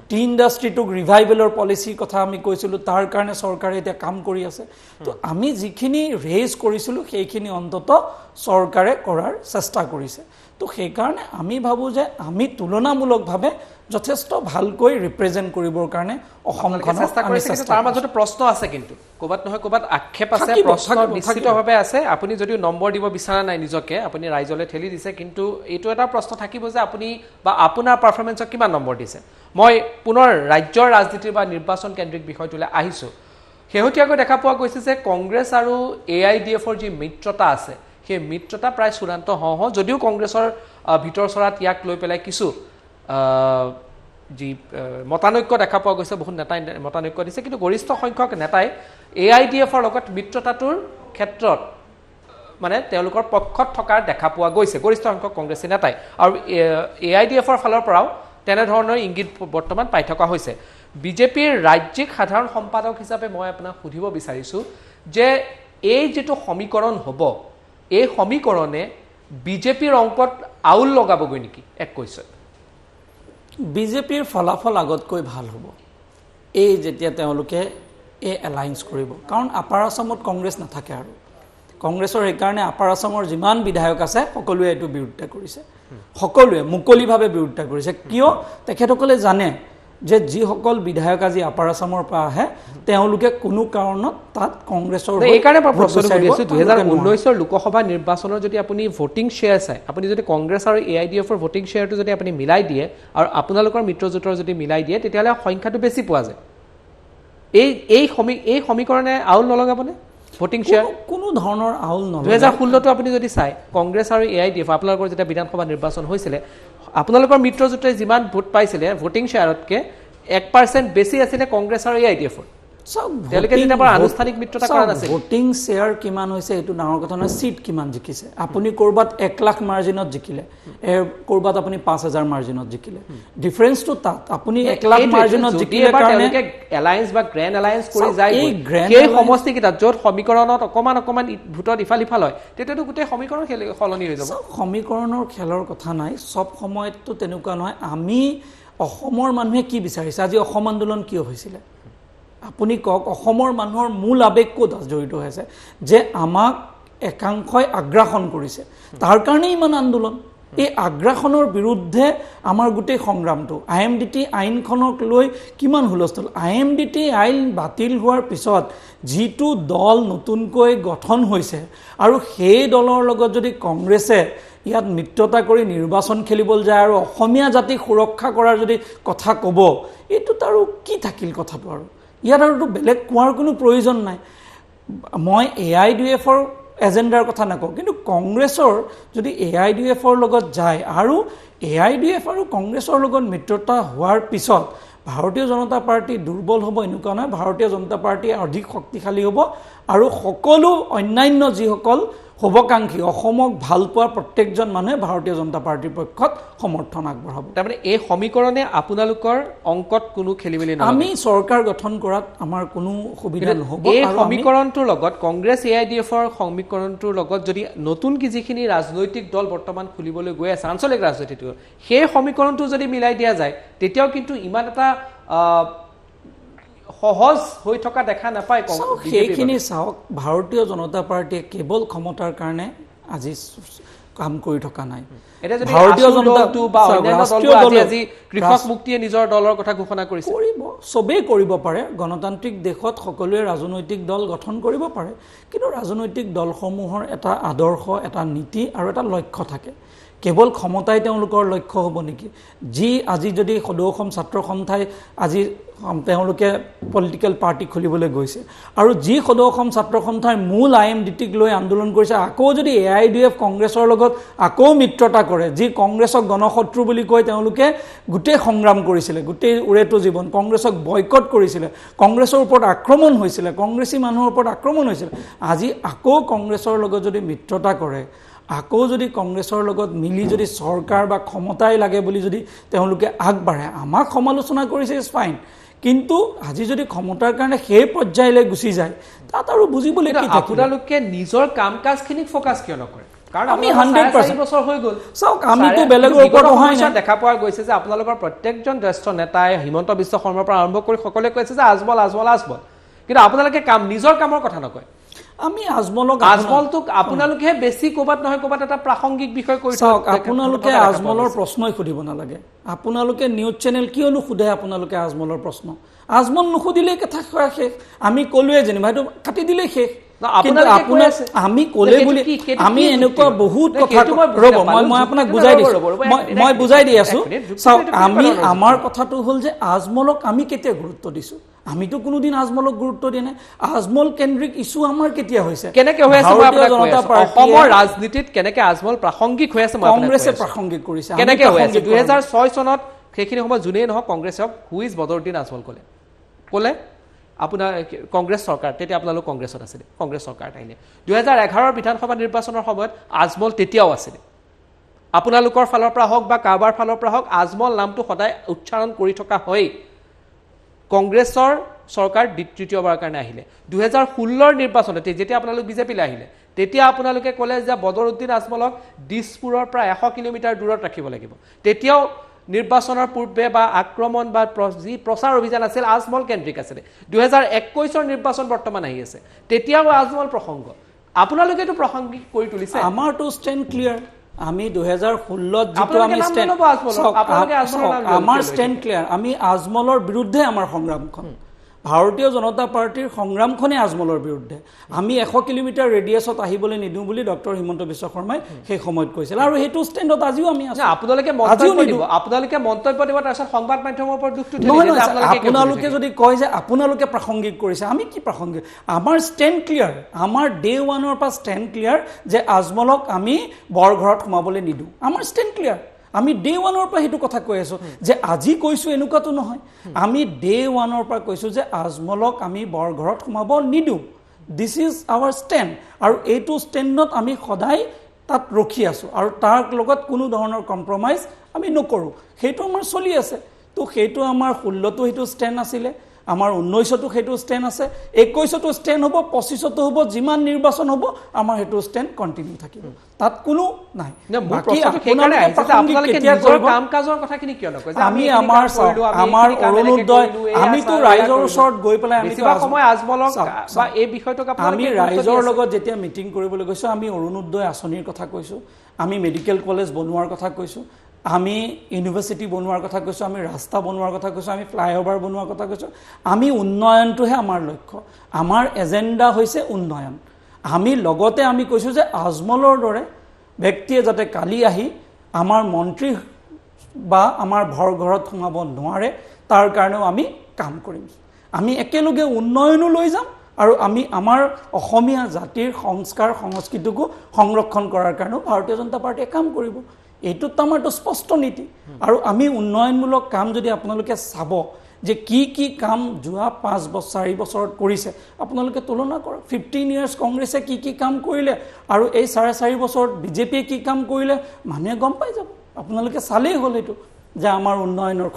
টি ইণ্ডাষ্ট্ৰিটোক ৰিভাইভেলৰ পলিচিৰ কথা আমি কৈছিলোঁ, তাৰ কাৰণে চৰকাৰে এতিয়া কাম কৰি আছে। তো আমি যিখিনি ৰেইজ কৰিছিলোঁ সেইখিনি অন্ততঃ চৰকাৰে কৰাৰ চেষ্টা কৰিছে। তো সেইকাৰণে আমি ভাবোঁ যে আমি তুলনামূলকভাৱে যথেষ্ট ভালকৈ ৰিপ্ৰেজেণ্ট কৰিবৰ কাৰণে অসমখনক আমি চেষ্টা তাৰ মাজতে প্ৰশ্ন আছে, কিন্তু ক'ৰবাত নহয় ক'ৰবাত আক্ষেপ আছে, প্ৰশ্ন নিশ্চিতভাৱে আছে। আপুনি যদিও নম্বৰ দিব বিচৰা নাই নিজকে, আপুনি ৰাইজলৈ ঠেলি দিছে, কিন্তু এইটো এটা প্ৰশ্ন থাকিব যে আপুনি বা আপোনাৰ পাৰফৰ্মেঞ্চক কিমান নম্বৰ দিছে। মই পুনৰ ৰাজ্যৰ ৰাজনীতিৰ বা নিৰ্বাচন কেন্দ্ৰিক বিষয়টোলৈ আহিছোঁ। শেহতীয়াকৈ দেখা পোৱা গৈছে যে কংগ্ৰেছ আৰু AIDFৰ যি মিত্ৰতা আছে, সেই মিত্ৰতা প্ৰায় চূড়ান্ত হওঁ যদিও কংগ্ৰেছৰ ভিতৰ চৰাত ইয়াক লৈ পেলাই কিছু যি মতানৈক্য দেখা পোৱা গৈছে, বহুত নেতাই মতানৈক্য দিছে, কিন্তু গৰিষ্ঠ সংখ্যক নেতাই AIDFৰ লগত মিত্ৰতাটোৰ ক্ষেত্ৰত মানে তেওঁলোকৰ পক্ষত থকাৰ দেখা পোৱা গৈছে, গৰিষ্ঠ সংখ্যক কংগ্ৰেছী নেতাই। আৰু AIDFৰ ফালৰ পৰাও তেনেধৰণৰ ইংগিত বৰ্তমান পাই থকা হৈছে। বিজেপিৰ ৰাজ্যিক সাধাৰণ সম্পাদক হিচাপে মই আপোনাক সুধিব বিচাৰিছোঁ যে এই যিটো সমীকৰণ হ'ব, এই সমীকৰণে বিজেপিৰ অংকত আউল লগাবগৈ নেকি 21? বিজেপিৰ ফলাফল আগতকৈ ভাল হ'ব এই যেতিয়া তেওঁলোকে এই এলায়েন্স কৰিব, কাৰণ আপাৰ আছামত কংগ্ৰেছ নাথাকে আৰু কংগ্ৰেছৰ সেইকাৰণে আপাৰ আছামৰ যিমান বিধায়ক আছে সকলোৱে এইটো বিৰোধিতা কৰিছে, সকলোৱে মুকলিভাৱে বিৰোধিতা কৰিছে। কিয়? তেখেতসকলে জানে যে যিসকল বিধায়ক আজি আপাৰ আছামৰ পৰা আহে তেওঁলোকে কোনো কাৰণত তাত কংগ্ৰেছৰ এইকাৰণে প্ৰশ্নটো সুধি আছোঁ 2019 লোকসভা নিৰ্বাচনৰ যদি আপুনি ভোটিং শ্বেয়াৰ চাই, আপুনি যদি কংগ্ৰেছ আৰু AIDFৰ ভোটিং শ্বেয়াৰটো যদি আপুনি মিলাই দিয়ে আৰু আপোনালোকৰ মিত্ৰজোঁটৰ যদি মিলাই দিয়ে তেতিয়াহ'লে সংখ্যাটো বেছি পোৱা যায়। এই সমীকৰণে আউল নলগাবনে ভোটিং শ্বেয়াৰ? কোনো ধৰণৰ আউল নলগায়। 2016টো আপুনি যদি চাই কংগ্ৰেছ আৰু AIDF আপোনালোকৰ যেতিয়া বিধানসভা নিৰ্বাচন হৈছিলে আপোনালোকৰ মিত্ৰজোঁটে যিমান ভোট পাইছিলে ভোটিং শ্বেয়াৰতকৈ 1% বেছি আছিলে কংগ্ৰেছ আৰু AIDFৰ। তেওঁলোকে যেতিয়া আনুষ্ঠানিক মিত্ৰতা কৰা নাছিল। ভোটিং শ্বেয়াৰ কিমান হৈছে এইটো ডাঙৰ কথা নহয়, চিট কিমান জিকিছে। আপুনি ক'ৰবাত 1 লাখ মাৰ্জিনত জিকিলে, ক'ৰবাত আপুনি 5,000 মাৰ্জিনত জিকিলে, ডিফাৰেঞ্চটো তাত। আপুনি 1 লাখ মাৰ্জিনত জিকিলে কাৰণে এলায়েন্স বা গ্ৰেণ্ড এলায়েন্স কৰি যায় সেই সমষ্টিকেইটাত য'ত সমীকৰণত অকণমান ভোটত ইফাল সিফাল হয় তেতিয়াতো গোটেই সমীকৰণ সলনি হৈ যাব। সমীকৰণৰ খেলৰ কথা নাই, চব সময়ততো তেনেকুৱা নহয়। আমি অসমৰ মানুহে কি বিচাৰিছে? আজি অসম আন্দোলন কিয় হৈছিলে আপুনি কওক? অসমৰ মানুহৰ মূল আৱেগ ক'ত জড়িত হৈ আছে? যে আমাক একাংশই আগ্ৰাসন কৰিছে, তাৰ কাৰণে ইমান আন্দোলন। এই আগ্ৰাসনৰ বিৰুদ্ধে আমাৰ গোটেই সংগ্ৰামটো IMDT আইনখনক লৈ কিমান হুলস্থুল। IMDT আইন বাতিল হোৱাৰ পিছত যিটো দল নতুনকৈ গঠন হৈছে আৰু সেই দলৰ লগত যদি কংগ্ৰেছে ইয়াত মিত্ৰতা কৰি নিৰ্বাচন খেলিবলৈ যায় আৰু অসমীয়া জাতিক সুৰক্ষা কৰাৰ যদি কথা ক'ব, এইটোত আৰু কি থাকিল কথাটো? আৰু ইয়াত আৰুতো বেলেগ কোৱাৰ কোনো প্ৰয়োজন নাই। মই AIDFৰ এজেণ্ডাৰ কথা নকওঁ, কিন্তু কংগ্ৰেছৰ যদি AIDFৰ লগত যায় আৰু AIDF আৰু কংগ্ৰেছৰ লগত মিত্ৰতা হোৱাৰ পিছত ভাৰতীয় জনতা পাৰ্টি দুৰ্বল হ'ব এনেকুৱা নহয়, ভাৰতীয় জনতা পাৰ্টি অধিক শক্তিশালী হ'ব আৰু সকলো অন্যান্য যিসকল শুভাকাংক্ষী অসমক ভাল পোৱা প্ৰত্যেকজন মানুহে ভাৰতীয় জনতা পাৰ্টিৰ পক্ষত সমৰ্থন আগবঢ়াব। তাৰমানে এই সমীকৰণে আপোনালোকৰ অংকত কোনো খেলিমেলি নহয়। আমি চৰকাৰ গঠন কৰাত আমাৰ কোনো সুবিধা নহ'ব। এই সমীকৰণটোৰ লগত কংগ্ৰেছ AIDFৰ সমীকৰণটোৰ লগত যদি নতুন যিখিনি ৰাজনৈতিক দল বৰ্তমান খুলিবলৈ গৈ আছে আঞ্চলিক ৰাজনীতিটো, সেই সমীকৰণটো যদি মিলাই দিয়া যায় তেতিয়াও কিন্তু ইমান এটা সহজ হৈ থকা দেখা নাপায়। সেইখিনি চাওক, ভাৰতীয় জনতা পাৰ্টীয়ে কেৱল ক্ষমতাৰ কাৰণে আজি কাম কৰি থকা নাই। ভাৰতীয় জনতা বা অন্যান্য দল আজি কৃষক মুক্তিয়ে নিজৰ দলৰ কথা ঘোষণা কৰিছে। কৰিব, চবেই কৰিব পাৰে। গণতান্ত্ৰিক দেশত সকলোৱে ৰাজনৈতিক দল গঠন কৰিব পাৰে, কিন্তু ৰাজনৈতিক দলসমূহৰ এটা আদৰ্শ, এটা নীতি আৰু এটা লক্ষ্য থাকে। কেৱল ক্ষমতাই তেওঁলোকৰ লক্ষ্য হ'ব নেকি? আজি যদি সদৌ অসম ছাত্ৰ সন্থাই আজি তেওঁলোকে পলিটিকেল পাৰ্টি খুলিবলৈ গৈছে আৰু যি সদৌ অসম ছাত্ৰ সন্থাৰ মূল IMDTক লৈ আন্দোলন কৰিছে, আকৌ যদি AIDF কংগ্ৰেছৰ লগত আকৌ মিত্ৰতা কৰে, যি কংগ্ৰেছক গণশত্ৰু বুলি কৈ তেওঁলোকে গোটেই সংগ্ৰাম কৰিছিলে, গোটেই উৰেটো জীৱন কংগ্ৰেছক বয়কট কৰিছিলে, কংগ্ৰেছৰ ওপৰত আক্ৰমণ হৈছিলে, কংগ্ৰেছী মানুহৰ ওপৰত আক্ৰমণ হৈছিলে, আজি আকৌ কংগ্ৰেছৰ লগত যদি মিত্ৰতা কৰে, আকৌ যদি কংগ্ৰেছৰ লগত মিলি যদি চৰকাৰ বা ক্ষমতাই লাগে বুলি যদি তেওঁলোকে আগবাঢ়ে, আমাক সমালোচনা কৰিছে, ইজ ফাইন। কিন্তু আজি যদি ক্ষমতাৰ কাৰণে সেই পৰ্যায়লৈ গুচি যায় তাত আৰু বুজিবলৈ কি? আপোনালোকে নিজৰ কাম কাজখিনিক ফ'কাছ কিয় নকৰে? কাৰণ আমি 100% বছৰ হৈ গ'ল। চাওক, আমিতো বেলেগৰ ওপৰত অহাই নাই। দেখা পোৱা গৈছে যে আপোনালোকৰ প্ৰত্যেকজন জ্যেষ্ঠ নেতাই হিমন্ত বিশ্ব শৰ্মাৰ পৰা আৰম্ভ কৰি সকলোৱে কৈছে যে আজমল আজমল আজমল, কিন্তু আপোনালোকে নিজৰ কামৰ কথা নকয়। আমি আজমলটোক আপোনালোকেহে বেছি ক'ৰবাত নহয় ক'ৰবাত এটা প্ৰাসংগিক বিষয় কৰি চাওক। আপোনালোকে আজমলৰ প্ৰশ্নই সুধিব নালাগে। আপোনালোকে নিউজ চেনেল কিয় নুসুধে? আপোনালোকে আজমলৰ প্ৰশ্ন আজমল নুসুধিলেই কথা শেষ। আমি ক'লোৱে যেনিবা সেইটো কাটি দিলেই শেষ। আমি ক'লে বুলি আমি এনেকুৱা বহুত কথা ৰ'ব, মই আপোনাক বুজাই দিছোঁ, মই বুজাই দি আছোঁ। চাওক, আমাৰ কথাটো হ'ল যে আজমলক আমি কেতিয়া গুৰুত্ব দিছোঁ? আমিতো কোনোদিন আজমলক গুৰুত্ব দিয়া নাই। আজমল কেন্দ্ৰিক ইছ্যু আমাৰ কেতিয়া হৈছে? কেনেকে হৈ আছে? অসমৰ ৰাজনীতিত কেনেকে আজমল প্ৰাসংগিক হৈ আছে? কংগ্ৰেছে প্ৰাসংগিক কৰিছে। কেনেকে হৈ আছে? 2006 চনত সেইখিনি সময়ত যোনেই নহওক কংগ্ৰেছক হুইজ বদৰুদ্দিন আজমল ক'লে আপোনাৰ কংগ্ৰেছ চৰকাৰ, তেতিয়া আপোনালোক কংগ্ৰেছত আছিলে, কংগ্ৰেছ চৰকাৰত আহিলে। 2011 বিধানসভা নিৰ্বাচনৰ সময়ত আজমল তেতিয়াও আছিলে। আপোনালোকৰ ফালৰ পৰা হওক বা কাৰোবাৰ ফালৰ পৰা হওক আজমল নামটো সদায় উচ্চাৰণ কৰি থকা হয়। কংগ্ৰেছৰ চৰকাৰ তৃতীয়বাৰৰ কাৰণে আহিলে 2016 নিৰ্বাচনত যেতিয়া আপোনালোক বিজেপিলৈ আহিলে তেতিয়া আপোনালোকে ক'লে যে বদৰুদ্দিন আজমলক দিছপুৰৰ পৰা 100 কিলোমিটাৰ দূৰত ৰাখিব লাগিব তেতিয়াও নিৰ্বাচনৰ পূৰ্বে বা আক্ৰমণ বা যি প্ৰচাৰ অভিযান আছিল আজমল কেন্দ্ৰিক আছিল 2021 নিৰ্বাচন বৰ্তমান আহি আছে তেতিয়াও আজমল প্ৰসংগ আপোনালোকে তো প্ৰাসংগিক কৰি তুলিছে আমাৰটো ষ্টেণ্ড ক্লিয়াৰ আমি 2016 যিটো আমি ষ্টেণ্ড আমাৰ ষ্টেণ্ড ক্লিয়াৰ আমি আজমলৰ বিৰুদ্ধে আমাৰ সংগ্ৰামখন ভাৰতীয় জনতা পাৰ্টিৰ সংগ্ৰামখনে আজমলৰ বিৰুদ্ধে আমি 100 কিলোমিটাৰ ৰেডিয়াছত আহিবলৈ নিদিওঁ বুলি ডক্টৰ হিমন্ত বিশ্ব শৰ্মাই সেই সময়ত কৈছিল আৰু সেইটো ষ্টেণ্ডত আজিও আমি আছো আপোনালোকে মন্তব্য দিব তাৰপিছত সংবাদ মাধ্যমৰ ওপৰত দুখটো আপোনালোকে যদি কয় যে আপোনালোকে প্ৰাসংগিক কৰিছে আমি কি প্ৰাসংগিক আমাৰ ষ্টেণ্ড ক্লিয়াৰ আমাৰ ডে ওৱানৰ পৰা ষ্টেণ্ড ক্লিয়াৰ যে আজমলক আমি বৰঘৰত সোমাবলৈ নিদিওঁ আমাৰ ষ্টেণ্ড ক্লিয়াৰ আমি ডে ওৱানৰ পৰা সেইটো কথা কৈ আছো যে আজি কৈছো এনেকুৱাটো নহয় আমি ডে ওৱানৰ পৰা কৈছো যে আজমলক আমি বৰঘৰত সোমাব নিদিওঁ দিছ ইজ আৱাৰ ষ্টেণ্ড আৰু এইটো ষ্টেণ্ডত আমি সদায় তাত ৰখি আছো আৰু তাৰ লগত কোনো ধৰণৰ কম্প্ৰমাইজ আমি নকৰোঁ সেইটো আমাৰ চলি আছে তো সেইটো আমাৰ 16তো সেইটো ষ্টেণ্ড আছিলে আমাৰ 19তো সেইটো ষ্টেণ্ড আছে 21তো ষ্টেণ্ড হ'ব 25তো হ'ব যিমান নিৰ্বাচন হ'ব আমাৰ সেইটো ষ্টেণ্ড কণ্টিনিউ থাকিব তাত কোনো নাই আমি আমাৰ অৰুণোদয় আমিতো ৰাইজৰ ওচৰত গৈ পেলাই আমি ৰাইজৰ লগত যেতিয়া মিটিং কৰিবলৈ গৈছো আমি অৰুণোদয় আঁচনিৰ কথা কৈছো আমি মেডিকেল কলেজ বনোৱাৰ কথা কৈছো আমি ইউনিভাৰ্চিটি বনোৱাৰ কথা কৈছো আমি ৰাস্তা বনোৱাৰ কথা কৈছো আমি ফ্লাইঅভাৰ বনোৱাৰ কথা কৈছো আমি উন্নয়নটোহে আমাৰ লক্ষ্য আমাৰ এজেণ্ডা হৈছে উন্নয়ন আমি লগতে আমি কৈছো যে আজমলৰ দৰে ব্যক্তিয়ে যাতে কালি আহি আমাৰ মন্ত্ৰী বা আমাৰ ঘৰত সোমাব নোৱাৰে তাৰ কাৰণেও আমি কাম কৰিম আমি একেলগে উন্নয়নো লৈ যাম আৰু আমি আমাৰ অসমীয়া জাতিৰ সংস্কাৰ সংস্কৃতিকো সংৰক্ষণ কৰাৰ কাৰণেও ভাৰতীয় জনতা পাৰ্টিয়ে কাম কৰিব এইটোত আমাৰতো স্পষ্ট নীতি আৰু আমি উন্নয়নমূলক কাম যদি আপোনালোকে চাব যে কি কি কাম যোৱা 4 বছৰত কৰিছে আপোনালোকে তুলনা কৰক 15 ইয়াৰ্ছ কংগ্ৰেছে কি কি কাম কৰিলে আৰু এই 4.5 বছৰত বিজেপিয়ে কি কাম কৰিলে মানুহে গম পাই যাব আপোনালোকে চালেই হ'ল এইটো যে আমাৰ উন্নয়নৰ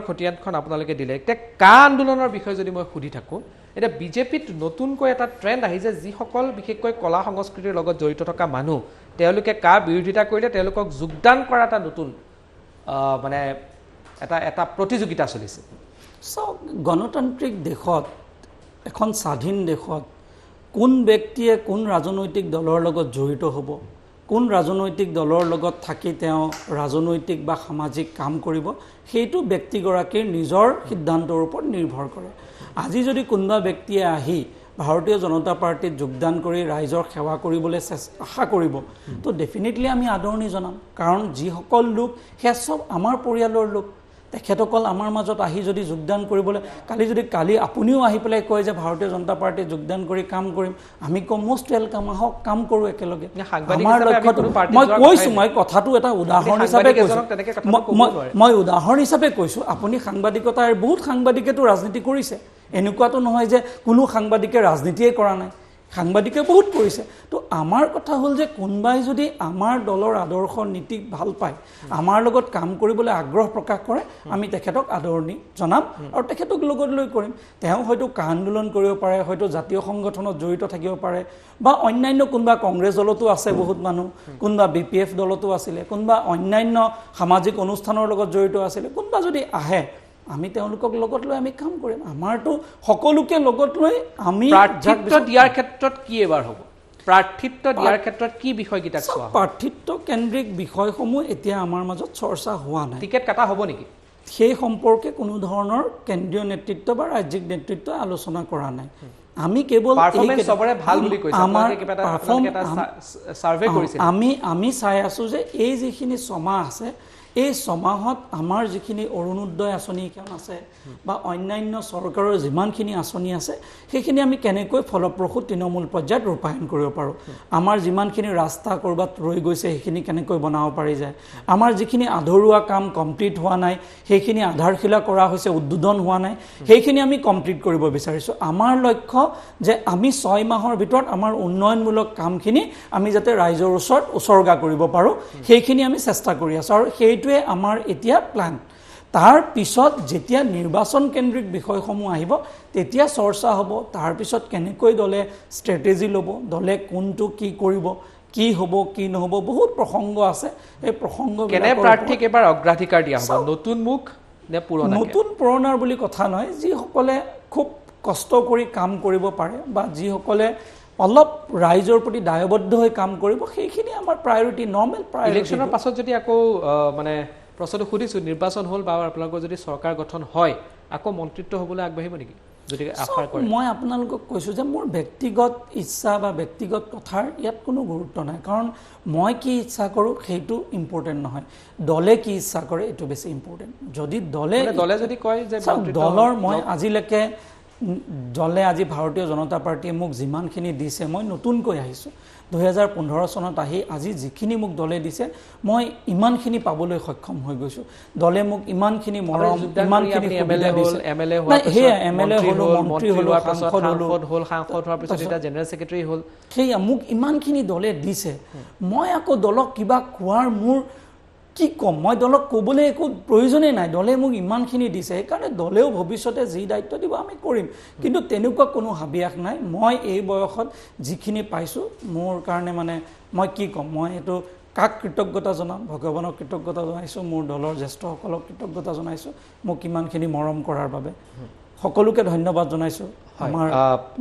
খতিয়ানখন আপোনালোকে দিলে এতিয়া কা আন্দোলনৰ বিষয়ে যদি মই সুধি থাকোঁ এটা বিজেপিত নতুনকৈ এটা ট্ৰেণ্ড আহিছে যিসকল বিশেষকৈ কলা সংস্কৃতিৰ লগত জড়িত থকা মানুহ তেওঁলোকে কা বিৰোধিতা কৰিলে তেওঁলোকক যোগদান কৰা এটা নতুন মানে এটা প্ৰতিযোগিতা চলিছে চাওক গণতান্ত্ৰিক দেশত এখন স্বাধীন দেশত কোন ব্যক্তিয়ে কোন ৰাজনৈতিক দলৰ লগত জড়িত হ'ব কোন ৰাজনৈতিক দলৰ লগত থাকি তেওঁ ৰাজনৈতিক বা সামাজিক কাম কৰিব সেইটো ব্যক্তিগৰাকীৰ নিজৰ সিদ্ধান্তৰ ওপৰত নিৰ্ভৰ কৰে আজি যদি কোনোবা ব্যক্তিয়ে আহি ভাৰতীয় জনতা পাৰ্টিত যোগদান কৰি ৰাইজৰ সেৱা কৰিবলৈ আশা কৰিব তো ডেফিনেটলি আমি আদৰণি জনাম কাৰণ যিসকল লোক সেয়া চব আমাৰ পৰিয়ালৰ লোক তেখেতসকল আমাৰ মাজত আহি যদি যোগদান কৰিবলৈ কালি আপুনিও আহি পেলাই কয় যে ভাৰতীয় জনতা পাৰ্টিত যোগদান কৰি কাম কৰিম আমি কম মোষ্ট ৱেলকাম আহক কাম কৰোঁ একেলগে আমাৰ লক্ষ্যটো মই কৈছোঁ মই কথাটো এটা উদাহৰণ হিচাপে কৈছোঁ মই উদাহৰণ হিচাপে কৈছোঁ আপুনি সাংবাদিকতাৰ বহুত সাংবাদিকেতো ৰাজনীতি কৰিছে এনেকুৱাতো নহয় যে কোনো সাংবাদিকে ৰাজনীতিয়ে কৰা নাই সাংবাদিকে বহুত কৰিছে তো আমাৰ কথা হ'ল যে কোনবাই যদি আমাৰ দলৰ আদৰ্শ নীতি ভাল পায় আমাৰ লগত কাম কৰিবলৈ আগ্ৰহ প্ৰকাশ কৰে আমি তেখেতক আদৰণি জনাম আৰু তেখেতক লগত লৈ কৰিম তেওঁ হয়তো কা আন্দোলন কৰিব পাৰে হয়তো জাতীয় সংগঠনত জড়িত থাকিব পাৰে বা অন্যান্য কোনোবা কংগ্ৰেছ দলতো আছে বহুত মানুহ কোনোবা BPF দলতো আছিলে কোনোবা অন্যান্য সামাজিক অনুষ্ঠানৰ লগত জড়িত আছিলে কোনোবা যদি আহে আমি তেওঁলোকক লগত লৈ আমি কাম কৰিম আমাৰতো সকলোকে লগত লৈ আমি প্ৰাৰ্থিত্ব দিয়াৰ ক্ষেত্ৰত কি এবাৰ হ'ব প্ৰাৰ্থিত্ব দিয়াৰ ক্ষেত্ৰত কি বিষয়কিটা কোৱা প্ৰাৰ্থিত্ব কেন্দ্ৰিক বিষয়সমূহ এতিয়া আমাৰ মাজত চৰ্চা হোৱা নাই টিকেট কাটা হ'ব নেকি সেই সম্পৰ্কে কোনো ধৰণৰ কেন্দ্ৰীয় নেতৃত্ব বা ৰাজ্যিক নেতৃত্বই আলোচনা কৰা নাই আমি কেৱল সবৰে ভাল বুলি কৈছে আপোনালোকে কিবা এটা সাৰ্ভে কৰিছে আমি চাই আছো যে এই যিখিনি ছমাহ আছে এই ছমাহত আমাৰ যিখিনি অৰুণোদয় আঁচনিখন আছে বা অন্যান্য চৰকাৰৰ যিমানখিনি আঁচনি আছে সেইখিনি আমি কেনেকৈ ফলপ্ৰসূ তৃণমূল পৰ্যায়ত ৰূপায়ণ কৰিব পাৰোঁ আমাৰ যিমানখিনি ৰাস্তা ক'ৰবাত ৰৈ গৈছে সেইখিনি কেনেকৈ বনাব পাৰি যায় আমাৰ যিখিনি আধৰুৱা কাম কমপ্লিট হোৱা নাই সেইখিনি আধাৰশিলা কৰা হৈছে উদ্বোধন হোৱা নাই সেইখিনি আমি কমপ্লিট কৰিব বিচাৰিছোঁ আমাৰ লক্ষ্য যে আমি 6 মাহৰ ভিতৰত আমাৰ উন্নয়নমূলক কামখিনি আমি যাতে ৰাইজৰ ওচৰত উৎসৰ্গা কৰিব পাৰোঁ সেইখিনি আমি চেষ্টা কৰি আছোঁ আৰু সেইটোৱে আমাৰ এতিয়া প্লান তাৰ পিছত যেতিয়া নিৰ্বাচন কেন্দ্ৰিক বিষয়সমূহ আহিব তেতিয়া চৰ্চা হ'ব তাৰ পিছত কেনেকৈ দলে ষ্ট্ৰেটেজি ল'ব দলে কোনটো কি কৰিব কি হ'ব কি নহ'ব বহুত প্ৰসংগ আছে এই প্ৰসংগ কেনে প্ৰাৰ্থীক এবাৰ অগ্ৰাধিকাৰ দিয়া হ'ব নতুন মুখ নে পুৰণা নতুন পুৰণাৰ বুলি কথা নহয় যিসকলে খুব কষ্ট কৰি কাম কৰিব পাৰে বা যিসকলে অলপ ৰাইজৰ প্ৰতি দায়বদ্ধ হৈ কাম কৰিব সেইখিনি আমাৰ প্ৰায়োৰিটি নৰ্মেল প্ৰায়োৰিটি ইলেকশ্যনৰ পাছত যদি আকৌ মানে প্ৰশ্নটো সুধিছোঁ নিৰ্বাচন হ'ল বা আপোনালোকৰ যদি চৰকাৰ গঠন হয় আকৌ মন্ত্ৰিত্ব হ'বলৈ আগবাঢ়িব নেকি যদি আশা কৰে মই আপোনালোকক কৈছোঁ যে মোৰ ব্যক্তিগত ইচ্ছা বা ব্যক্তিগত কথাৰ ইয়াত কোনো গুৰুত্ব নাই কাৰণ মই কি ইচ্ছা কৰোঁ সেইটো ইম্পৰ্টেণ্ট নহয় দলে কি ইচ্ছা কৰে এইটো বেছি ইম্পৰ্টেণ্ট যদি দলে যদি কয় যে দলৰ মই আজিলৈকে দলে আজি ভাৰতীয় জনতা পাৰ্টীয়ে মোক যিমানখিনি দিছে মই নতুনকৈ আহিছোঁ 2015 চনত আহি আজি যিখিনি মোক দলে দিছে মই ইমানখিনি পাবলৈ সক্ষম হৈ গৈছোঁ দলে মোক ইমানখিনি মৰম ইমানখিনি সুবিধা দিছে সেয়া এমএলএ হ'লো মন্ত্ৰী হ'লো সাংসদ হোৱাৰ পিছত এটা জেনেৰেল ছেক্ৰেটাৰী হ'ল সেয়া মোক ইমানখিনি দলে দিছে মই আকৌ দলক কিবা কোৱাৰ মোৰ কি কম মই দলক ক'বলৈ একো প্ৰয়োজনেই নাই দলে মোক ইমানখিনি দিছে সেইকাৰণে দলেও ভৱিষ্যতে যি দায়িত্ব দিব আমি কৰিম কিন্তু তেনেকুৱা কোনো হাবিয়াস নাই মই এই বয়সত যিখিনি পাইছোঁ মোৰ কাৰণে মানে মই কি ক'ম মই এইটো কাক কৃতজ্ঞতা জনাম ভগৱানক কৃতজ্ঞতা জনাইছোঁ মোৰ দলৰ জ্যেষ্ঠসকলক কৃতজ্ঞতা জনাইছোঁ মোক ইমানখিনি মৰম কৰাৰ বাবে সকলোকে ধন্যবাদ জনাইছোঁ আমাৰ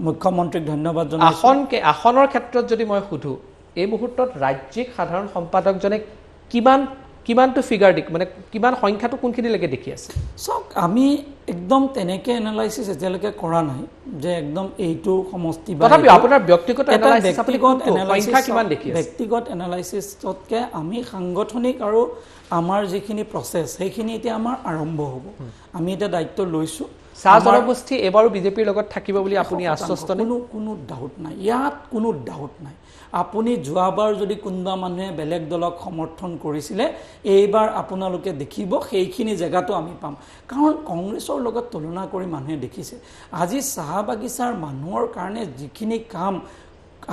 মুখ্যমন্ত্ৰীক ধন্যবাদ জনাইছোঁ আসনৰ ক্ষেত্ৰত যদি মই সুধোঁ এই মুহূৰ্তত ৰাজ্যিক সাধাৰণ সম্পাদকজনে কিমানটো ফিগাৰ মানে কিমান সংখ্যাটো কোনখিনিলৈকে দেখি আছে চাওক আমি একদম তেনেকৈ এনালাইচিছ এতিয়ালৈকে কৰা নাই যে একদম এইটো সমষ্টি বা আপোনাৰ ব্যক্তিগত এনালাইচিছতকৈ আমি সাংগঠনিক আৰু আমাৰ যিখিনি প্ৰচেছ সেইখিনি এতিয়া আমাৰ আৰম্ভ হ'ব আমি এতিয়া দায়িত্ব লৈছোঁ চাহ জনগোষ্ঠী এবাৰো বিজেপিৰ লগত থাকিব বুলি আপুনি আশ্বস্ত কোনো ডাউট নাই ইয়াত কোনো ডাউট নাই আপুনি যোৱাবাৰ যদি কোনোবা মানুহে বেলেগ দলক সমৰ্থন কৰিছিলে এইবাৰ আপোনালোকে দেখিব সেইখিনি জেগাটো আমি পাম কাৰণ কংগ্ৰেছৰ লগত তুলনা কৰি মানুহে দেখিছে আজি চাহ বাগিচাৰ মানুহৰ কাৰণে যিখিনি কাম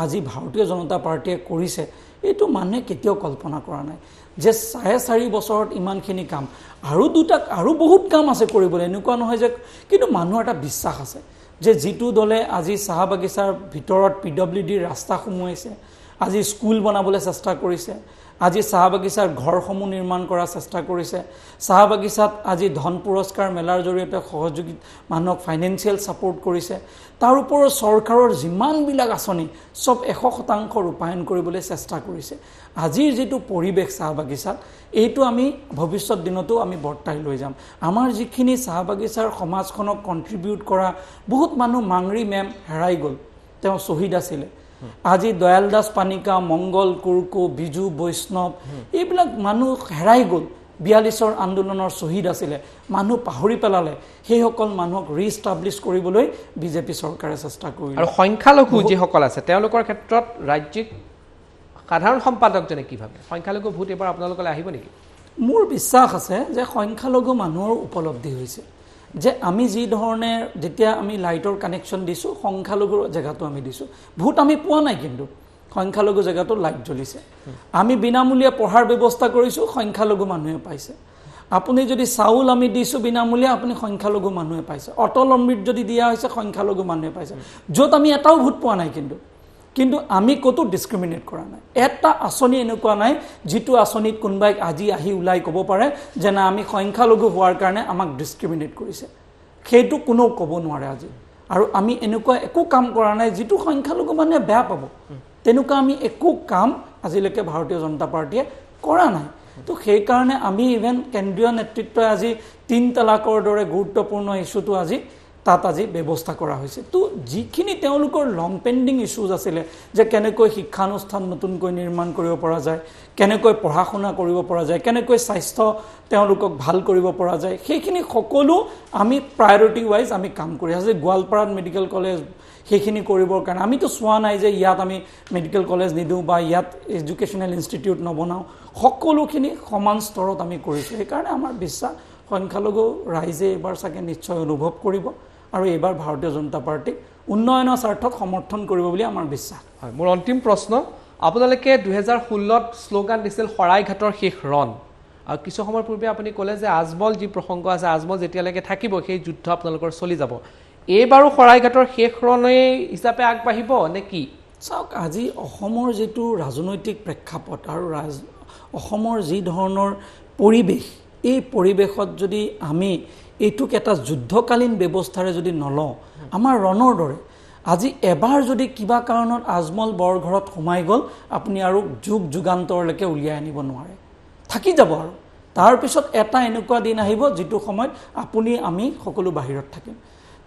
আজি ভাৰতীয় জনতা পাৰ্টীয়ে কৰিছে এইটো মানুহে কেতিয়াও কল্পনা কৰা নাই যে 4.5 বছৰত ইমানখিনি কাম আৰু বহুত কাম আছে কৰিবলৈ এনেকুৱা নহয় যে কিন্তু মানুহৰ এটা বিশ্বাস আছে যে যিটো দলে আজি চাহ বাগিচাৰ ভিতৰত PWD ৰাস্তা সোমোৱাইছে আজি স্কুল বনাবলৈ চেষ্টা কৰিছে আজি চাহ বাগিচাৰ ঘৰসমূহ নিৰ্মাণ কৰাৰ চেষ্টা কৰিছে চাহ বাগিচাত আজি ধন পুৰস্কাৰ মেলাৰ জৰিয়তে সহযোগী মানুহক ফাইনেন্সিয়েল ছাপোৰ্ট কৰিছে তাৰ ওপৰত চৰকাৰৰ যিমানবিলাক আঁচনি চব 100% ৰূপায়ণ কৰিবলৈ চেষ্টা কৰিছে আজিৰ যিটো পৰিৱেশ চাহ বাগিচাত এইটো আমি ভৱিষ্যত দিনতো আমি বৰ্তাই লৈ যাম আমাৰ যিখিনি চাহ বাগিচাৰ সমাজখনক কণ্ট্ৰিবিউট কৰা বহুত মানুহ মাংৰি মেম হেৰাই গ'ল তেওঁ শ্বহীদ আছিলে আজি দয়াল দাস পানিকা মংগল কুৰ্কু বিজু বৈষ্ণৱ এইবিলাক মানুহ হেৰাই গ'ল 42ৰ আন্দোলনৰ শ্বহীদ আছিলে মানুহ পাহৰি পেলালে সেইসকল মানুহক ৰিষ্টাব্লিছ কৰিবলৈ বিজেপি চৰকাৰে চেষ্টা কৰিলে আৰু সংখ্যালঘু যিসকল আছে তেওঁলোকৰ ক্ষেত্ৰত ৰাজ্যিক সাধাৰণ সম্পাদকজনে কি ভাবে সংখ্যালঘু ভোট এবাৰ আপোনালোকলৈ আহিব নেকি মোৰ বিশ্বাস আছে যে সংখ্যালঘু মানুহৰ উপলব্ধি হৈছে যে আমি যি ধৰণে যেতিয়া আমি লাইটৰ কানেকশ্যন দিছোঁ সংখ্যালঘুৰ জেগাটো আমি দিছোঁ ভোট আমি পোৱা নাই কিন্তু সংখ্যালঘু জেগাটো লাইট জ্বলিছে আমি বিনামূলীয়া পঢ়াৰ ব্যৱস্থা কৰিছোঁ সংখ্যালঘু মানুহে পাইছে আপুনি যদি চাউল আমি দিছোঁ বিনামূলীয়া আপুনি সংখ্যালঘু মানুহে পাইছে অটল অমৃত যদি দিয়া হৈছে সংখ্যালঘু মানুহে পাইছে য'ত আমি এটাও ভোট পোৱা নাই কিন্তু আমি কতো ডিছক্ৰিমিনেট কৰা নাই এটা আঁচনি এনেকুৱা নাই যিটো আঁচনিত কোনোবাই আজি আহি ওলাই ক'ব পাৰে যে না আমি সংখ্যালঘু হোৱাৰ কাৰণে আমাক ডিছক্ৰিমিনেট কৰিছে সেইটো কোনো ক'ব নোৱাৰে আজি আৰু আমি এনেকুৱা একো কাম কৰা নাই যিটো সংখ্যালঘু মানুহে বেয়া পাব তেনেকুৱা আমি একো কাম আজিলৈকে ভাৰতীয় জনতা পাৰ্টীয়ে কৰা নাই তো সেইকাৰণে আমি ইভেন কেন্দ্ৰীয় নেতৃত্বই আজি 3 তালাকৰ দৰে গুৰুত্বপূৰ্ণ ইছ্যুটো আজি তাত আজি ব্যৱস্থা কৰা হৈছে তো যিখিনি তেওঁলোকৰ লং পেণ্ডিং ইছ্যুজ আছিলে যে কেনেকৈ শিক্ষানুষ্ঠান নতুনকৈ নিৰ্মাণ কৰিব পৰা যায় কেনেকৈ পঢ়া শুনা কৰিব পৰা যায় কেনেকৈ স্বাস্থ্য তেওঁলোকক ভাল কৰিব পৰা যায় সেইখিনি সকলো আমি প্ৰায়ৰিটি ৱাইজ আমি কাম কৰি আছোঁ গোৱালপাৰাত মেডিকেল কলেজ সেইখিনি কৰিবৰ কাৰণে আমিতো চোৱা নাই যে ইয়াত আমি মেডিকেল কলেজ নিদিওঁ বা ইয়াত এডুকেশ্যনেল ইনষ্টিটিউট নবনাওঁ সকলোখিনি সমান স্তৰত আমি কৰিছোঁ সেইকাৰণে আমাৰ বিশ্বাস সংখ্যালঘু ৰাইজে এইবাৰ চাগে নিশ্চয় অনুভৱ কৰিব আৰু এইবাৰ ভাৰতীয় জনতা পাৰ্টিক উন্নয়নৰ স্বাৰ্থত সমৰ্থন কৰিব বুলি আমাৰ বিশ্বাস হয় মোৰ অন্তিম প্ৰশ্ন আপোনালোকে 2016ত শ্লোগান দিছিল শৰাইঘাটৰ শেষ ৰণ আৰু কিছু সময়ৰ পূৰ্বে আপুনি ক'লে যে আজমল যি প্ৰসংগ আছে আজমল যেতিয়ালৈকে থাকিব সেই যুদ্ধ আপোনালোকৰ চলি যাব এইবাৰো শৰাইঘাটৰ শেষ ৰণেই হিচাপে আগবাঢ়িব নে কি চাওক আজি অসমৰ যিটো ৰাজনৈতিক প্ৰেক্ষাপট আৰু অসমৰ যি ধৰণৰ পৰিৱেশ এই পৰিৱেশত যদি আমি এইটোক এটা যুদ্ধকালীন ব্যৱস্থাৰে যদি নলওঁ আমাৰ ৰণৰ দৰে আজি এবাৰ যদি কিবা কাৰণত আজমল বৰঘৰত সোমাই গ'ল আপুনি আৰু যুগ যুগান্তৰলৈকে উলিয়াই আনিব নোৱাৰে থাকি যাব আৰু তাৰপিছত এটা এনেকুৱা দিন আহিব যিটো সময়ত আপুনি আমি সকলো বাহিৰত থাকিম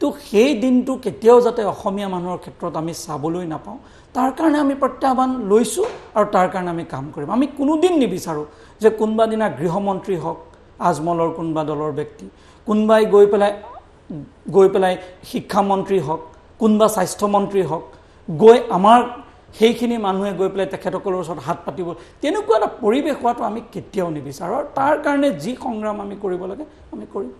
তো সেই দিনটো কেতিয়াও যাতে অসমীয়া মানুহৰ ক্ষেত্ৰত আমি চাবলৈ নাপাওঁ তাৰ কাৰণে আমি প্ৰত্যাহ্বান লৈছোঁ আৰু তাৰ কাৰণে আমি কাম কৰিম আমি কোনোদিন নিবিচাৰোঁ যে কোনোবা দিনা গৃহমন্ত্ৰী হওক আজমলৰ কোনোবা দলৰ ব্যক্তি কোনোবাই গৈ পেলাই শিক্ষামন্ত্ৰী হওক কোনোবা স্বাস্থ্যমন্ত্ৰী হওক গৈ আমাৰ সেইখিনি মানুহে গৈ পেলাই তেখেতসকলৰ ওচৰত হাত পাতিব তেনেকুৱা এটা পৰিৱেশ হোৱাটো আমি কেতিয়াও নিবিচাৰোঁ আৰু তাৰ কাৰণে যি সংগ্ৰাম আমি কৰিব লাগে আমি কৰিম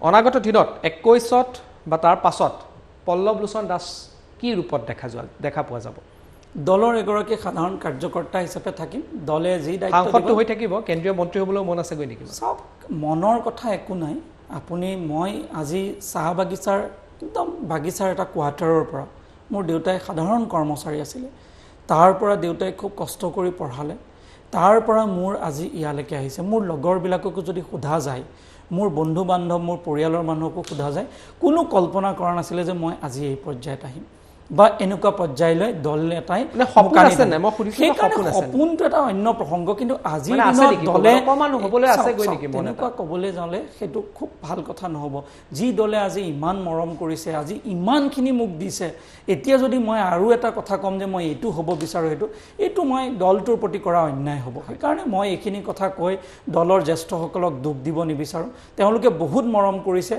অনাগত দিনত 21ত বা তাৰ পাছত পল্লৱলোচন দাস কি ৰূপত দেখা পোৱা যাব দলৰ এগৰাকী সাধাৰণ কাৰ্যকৰ্তা হিচাপে থাকিম দলে যি দায়িত্ব হৈ থাকিব কেন্দ্ৰীয় মন্ত্ৰী হ'বলৈ মন আছে গৈ নেকি চাওক মনৰ কথা একো নাই মই আজি চাহ বাগিচাৰ একদম বাগিচাৰ এটা কোৱাৰ্টাৰৰ পৰা মোৰ দেউতাই সাধাৰণ কৰ্মচাৰী আছিলে তাৰ পৰা দেউতাই খুব কষ্ট কৰি পঢ়ালে তাৰ পৰা মোৰ আজি ইয়ালৈকে আহিছে মোৰ লগৰবিলাককো যদি সোধা যায় মোৰ বন্ধু বান্ধৱ মোৰ পৰিয়ালৰ মানুহকো সোধা যায় কোনো কল্পনা কৰা নাছিলে যে মই আজি এই পৰ্যায়ত আহিম বা এনেকুৱা পৰ্যায়লৈ দল এটাই সপোন আছে নাই মই সুধিছোঁ সপোন আছে সপোনটো এটা অন্য প্ৰসংগ কিন্তু আজি দলে তেনেকুৱা ক'বলৈ যালে সেইটো খুব ভাল কথা নহ'ব যি দলে আজি ইমান মৰম কৰিছে আজি ইমানখিনি মোক দিছে এতিয়া যদি মই আৰু এটা কথা ক'ম যে মই এইটো হ'ব বিচাৰোঁ এইটো মই দলটোৰ প্ৰতি কৰা অন্যায় হ'ব সেইকাৰণে মই এইখিনি কথা কৈ দলৰ জ্যেষ্ঠসকলক দুখ দিব নিবিচাৰোঁ তেওঁলোকে বহুত মৰম কৰিছে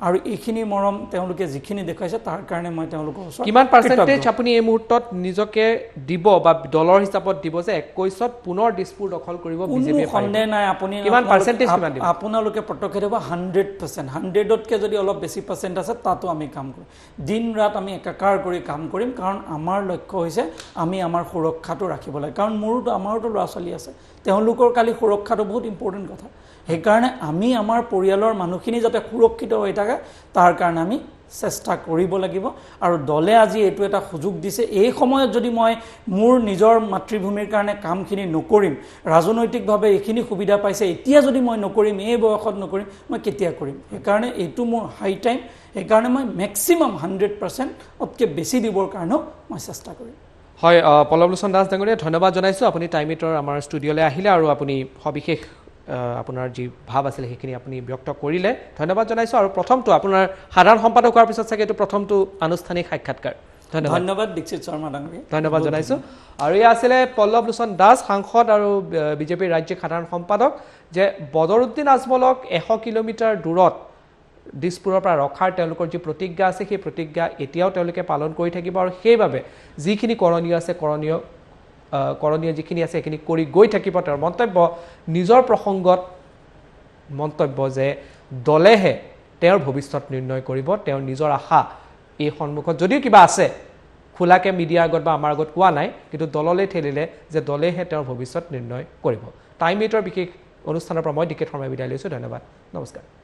আৰু এইখিনি মৰম তেওঁলোকে যিখিনি দেখাইছে তাৰ কাৰণে মই তেওঁলোকৰ ওচৰত কিমান পাৰ্চেন্টেজ আপুনি এই মুহূৰ্তত নিজকে দিব বা দলৰ হিচাপত দিব যে 21ত পুনৰ দিছপুৰ দখল কৰিব বিজেপি সন্দেহ নাই আপুনি কিমান পাৰ্চেন্টেজ কিমান দিব আপোনালোকে প্ৰত্যক্ষ দিব 100% 100তকৈ যদি অলপ বেছি পাৰ্চেন্ট আছে তাতো আমি কাম কৰিম দিন ৰাত আমি একাকাৰ কৰি কাম কৰিম কাৰণ আমাৰ লক্ষ্য হৈছে আমি আমাৰ সুৰক্ষাটো ৰাখিব লাগে কাৰণ আমাৰোতো ল'ৰা ছোৱালী আছে তেওঁলোকৰ কালি সুৰক্ষাটো বহুত ইম্পৰ্টেণ্ট কথা সেইকাৰণে আমি আমাৰ পৰিয়ালৰ মানুহখিনি যাতে সুৰক্ষিত হৈ থাকে তাৰ কাৰণে আমি চেষ্টা কৰিব লাগিব আৰু দলে আজি এইটো এটা সুযোগ দিছে এই সময়ত যদি মই মোৰ নিজৰ মাতৃভূমিৰ কাৰণে কামখিনি নকৰিম ৰাজনৈতিকভাৱে এইখিনি সুবিধা পাইছে এতিয়া যদি মই নকৰিম এই বয়সত নকৰিম মই কেতিয়া কৰিম সেইকাৰণে এইটো মোৰ হাই টাইম সেইকাৰণে মই মেক্সিমাম 100%তকৈ বেছি দিবৰ কাৰণেও মই চেষ্টা কৰিম হয় পল্লৱলোচন দাস ডাঙৰীয়া ধন্যবাদ জনাইছোঁ আপুনি টাইমিটৰ আমাৰ ষ্টুডিঅ'লৈ আহিলে আৰু আপুনি সবিশেষ আপোনাৰ যি ভাৱ আছিল সেইখিনি আপুনি ব্যক্ত কৰিলে ধন্যবাদ জনাইছোঁ আৰু প্ৰথমটো আপোনাৰ সাধাৰণ সম্পাদক হোৱাৰ পিছত চাগে এইটো প্ৰথমটো আনুষ্ঠানিক সাক্ষাৎকাৰ ধন্যবাদ দীক্ষিত শৰ্মা ডাঙৰীয়া ধন্যবাদ জনাইছোঁ আৰু এয়া আছিলে পল্লৱলোচন দাস সাংসদ আৰু বিজেপিৰ ৰাজ্যিক সাধাৰণ সম্পাদক যে বদৰুদ্দিন আজমলক 100 কিলোমিটাৰ দূৰত দিছপুৰৰ পৰা ৰখাৰ তেওঁলোকৰ যি প্ৰতিজ্ঞা আছে সেই প্ৰতিজ্ঞা এতিয়াও তেওঁলোকে পালন কৰি থাকিব আৰু সেইবাবে যিখিনি কৰণীয় আছে কৰণীয় যিখিনি আছে সেইখিনি কৰি গৈ থাকিব তেওঁৰ মন্তব্য নিজৰ প্ৰসংগত মন্তব্য যে দলেহে তেওঁৰ ভৱিষ্যত নিৰ্ণয় কৰিব তেওঁৰ নিজৰ আশা এই সন্মুখত যদিও কিবা আছে খোলাকে মিডিয়াৰ আগত বা আমাৰ আগত কোৱা নাই কিন্তু দললৈ ঠেলিলে যে দলেহে তেওঁৰ ভৱিষ্যত নিৰ্ণয় কৰিব টাইম মিটৰ বিশেষ অনুষ্ঠানৰ পৰা মই ডিকেট শৰ্মাই বিদায় লৈছোঁ ধন্যবাদ নমস্কাৰ